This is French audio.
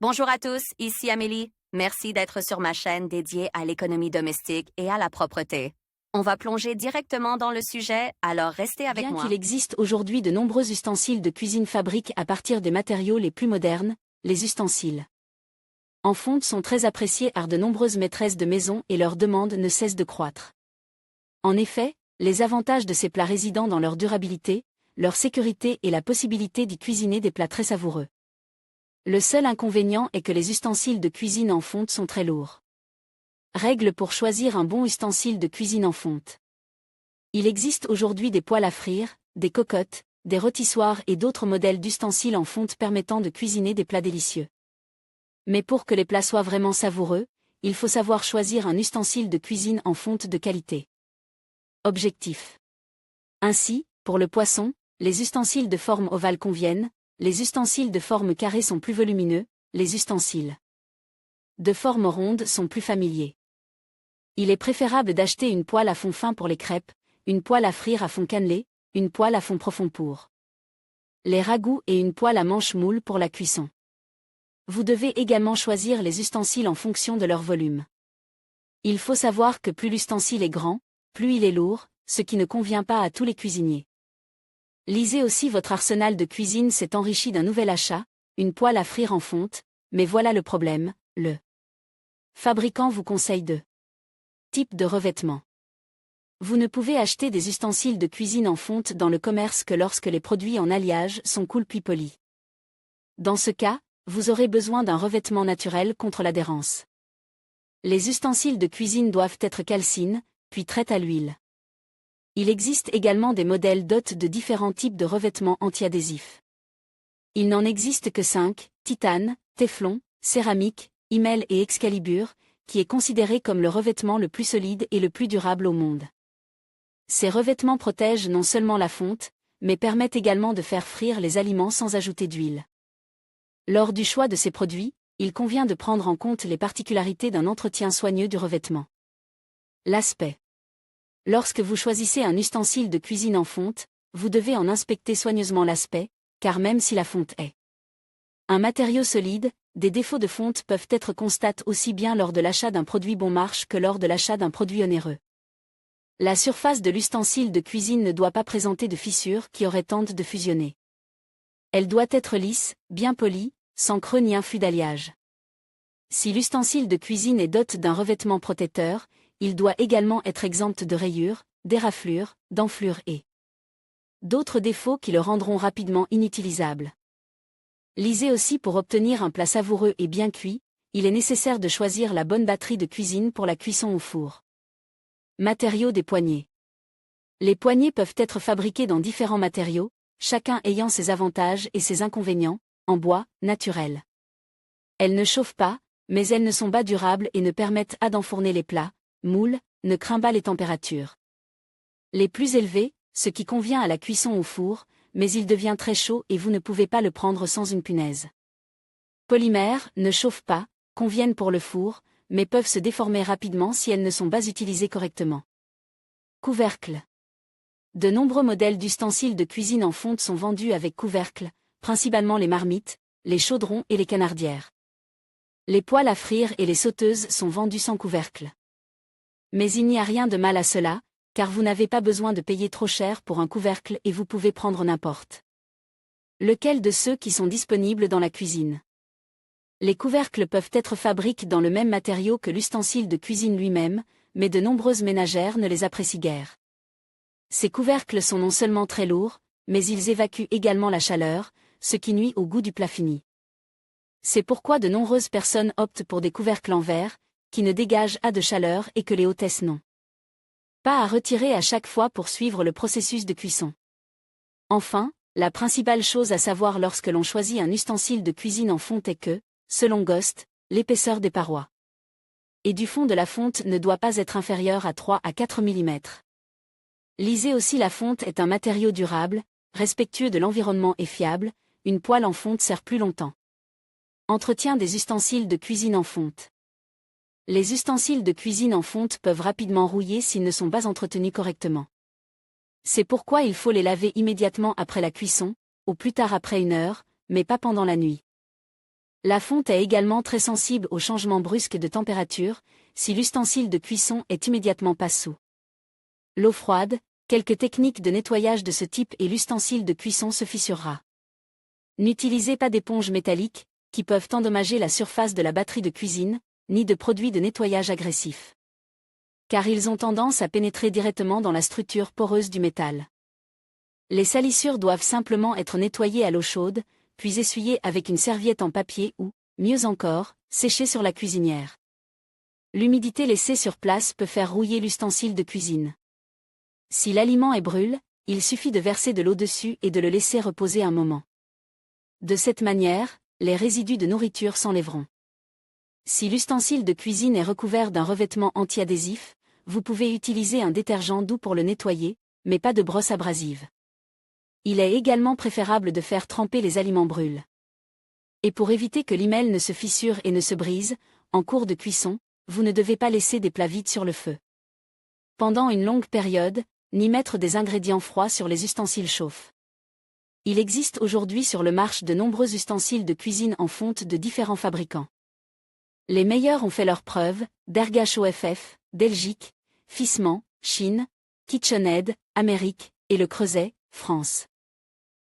Bonjour à tous, ici Amélie. Merci d'être sur ma chaîne dédiée à l'économie domestique et à la propreté. On va plonger directement dans le sujet, alors restez avec Bien moi. qu'il existe aujourd'hui de nombreux ustensiles de cuisine fabriqués à partir des matériaux les plus modernes, les ustensiles en fonte sont très appréciés par de nombreuses maîtresses de maison et leur demande ne cesse de croître. En effet, les avantages de ces plats résident dans leur durabilité, leur sécurité et la possibilité d'y cuisiner des plats très savoureux. Le seul inconvénient est que les ustensiles de cuisine en fonte sont très lourds. Règle pour choisir un bon ustensile de cuisine en fonte. Il existe aujourd'hui des poêles à frire, des cocottes, des rôtissoirs et d'autres modèles d'ustensiles en fonte permettant de cuisiner des plats délicieux. Mais pour que les plats soient vraiment savoureux, il faut savoir choisir un ustensile de cuisine en fonte de qualité. Objectif. Ainsi, pour le poisson, les ustensiles de forme ovale conviennent, les ustensiles de forme carrée sont plus volumineux, les ustensiles de forme ronde sont plus familiers. Il est préférable d'acheter une poêle à fond fin pour les crêpes, une poêle à frire à fond cannelé, une poêle à fond profond pour les ragoûts et une poêle à manche moule pour la cuisson. Vous devez également choisir les ustensiles en fonction de leur volume. Il faut savoir que plus l'ustensile est grand, plus il est lourd, ce qui ne convient pas à tous les cuisiniers. Lisez aussi votre arsenal de cuisine s'est enrichi d'un nouvel achat, une poêle à frire en fonte, mais voilà le problème, le fabricant vous conseille de type de revêtement. Vous ne pouvez acheter des ustensiles de cuisine en fonte dans le commerce que lorsque les produits en alliage sont cool puis polis. Dans ce cas, vous aurez besoin d'un revêtement naturel contre l'adhérence. Les ustensiles de cuisine doivent être calcines, puis traites à l'huile. Il existe également des modèles DOT de différents types de revêtements anti-adhésifs. Il n'en existe que 5, titane, téflon, céramique, Imel et Excalibur, qui est considéré comme le revêtement le plus solide et le plus durable au monde. Ces revêtements protègent non seulement la fonte, mais permettent également de faire frire les aliments sans ajouter d'huile. Lors du choix de ces produits, il convient de prendre en compte les particularités d'un entretien soigneux du revêtement. L'aspect. Lorsque vous choisissez un ustensile de cuisine en fonte, vous devez en inspecter soigneusement l'aspect, car même si la fonte est un matériau solide, des défauts de fonte peuvent être constatés aussi bien lors de l'achat d'un produit bon marché que lors de l'achat d'un produit onéreux. La surface de l'ustensile de cuisine ne doit pas présenter de fissures qui auraient tendance de fusionner. Elle doit être lisse, bien polie, sans creux ni influx d'alliage. Si l'ustensile de cuisine est doté d'un revêtement protecteur, il doit également être exempt de rayures, d'éraflures, d'enflures et d'autres défauts qui le rendront rapidement inutilisable. Lisez aussi pour obtenir un plat savoureux et bien cuit, il est nécessaire de choisir la bonne batterie de cuisine pour la cuisson au four. Matériaux des poignées. Les poignées peuvent être fabriquées dans différents matériaux, chacun ayant ses avantages et ses inconvénients, en bois, naturel. Elles ne chauffent pas, mais elles ne sont pas durables et ne permettent pas d'enfourner les plats, moules, ne craint pas les températures les plus élevées, ce qui convient à la cuisson au four, mais il devient très chaud et vous ne pouvez pas le prendre sans une punaise. Polymères, ne chauffent pas, conviennent pour le four, mais peuvent se déformer rapidement si elles ne sont pas utilisées correctement. Couvercle. De nombreux modèles d'ustensiles de cuisine en fonte sont vendus avec couvercle, principalement les marmites, les chaudrons et les canardières. Les poêles à frire et les sauteuses sont vendus sans couvercle. Mais il n'y a rien de mal à cela, car vous n'avez pas besoin de payer trop cher pour un couvercle et vous pouvez prendre n'importe lequel de ceux qui sont disponibles dans la cuisine. Les couvercles peuvent être fabriqués dans le même matériau que l'ustensile de cuisine lui-même, mais de nombreuses ménagères ne les apprécient guère. Ces couvercles sont non seulement très lourds, mais ils évacuent également la chaleur, ce qui nuit au goût du plat fini. C'est pourquoi de nombreuses personnes optent pour des couvercles en verre, qui ne dégagent pas de chaleur et que les hôtesses n'ont pas à retirer à chaque fois pour suivre le processus de cuisson. Enfin, la principale chose à savoir lorsque l'on choisit un ustensile de cuisine en fonte est que, selon Ghost, l'épaisseur des parois et du fond de la fonte ne doit pas être inférieure à 3 à 4 mm. Lisez aussi la fonte est un matériau durable, respectueux de l'environnement et fiable, une poêle en fonte sert plus longtemps. Entretien des ustensiles de cuisine en fonte. Les ustensiles de cuisine en fonte peuvent rapidement rouiller s'ils ne sont pas entretenus correctement. C'est pourquoi il faut les laver immédiatement après la cuisson, au plus tard après 1 heure, mais pas pendant la nuit. La fonte est également très sensible aux changements brusques de température, si l'ustensile de cuisson est immédiatement pas sous l'eau froide, quelques techniques de nettoyage de ce type et l'ustensile de cuisson se fissurera. N'utilisez pas d'éponges métalliques, qui peuvent endommager la surface de la batterie de cuisine, ni de produits de nettoyage agressifs. Car ils ont tendance à pénétrer directement dans la structure poreuse du métal. Les salissures doivent simplement être nettoyées à l'eau chaude, puis essuyées avec une serviette en papier ou, mieux encore, séchées sur la cuisinière. L'humidité laissée sur place peut faire rouiller l'ustensile de cuisine. Si l'aliment est brûle, il suffit de verser de l'eau dessus et de le laisser reposer un moment. De cette manière, les résidus de nourriture s'enlèveront. Si l'ustensile de cuisine est recouvert d'un revêtement anti-adhésif, vous pouvez utiliser un détergent doux pour le nettoyer, mais pas de brosse abrasive. Il est également préférable de faire tremper les aliments brûlés. Et pour éviter que l'email ne se fissure et ne se brise, en cours de cuisson, vous ne devez pas laisser des plats vides sur le feu. Pendant une longue période, ni mettre des ingrédients froids sur les ustensiles chauffes. Il existe aujourd'hui sur le marché de nombreux ustensiles de cuisine en fonte de différents fabricants. Les meilleurs ont fait leurs preuves, Dergache OFF, Belgique, Fissement, Chine, KitchenAid, Amérique, et Le Creuset, France.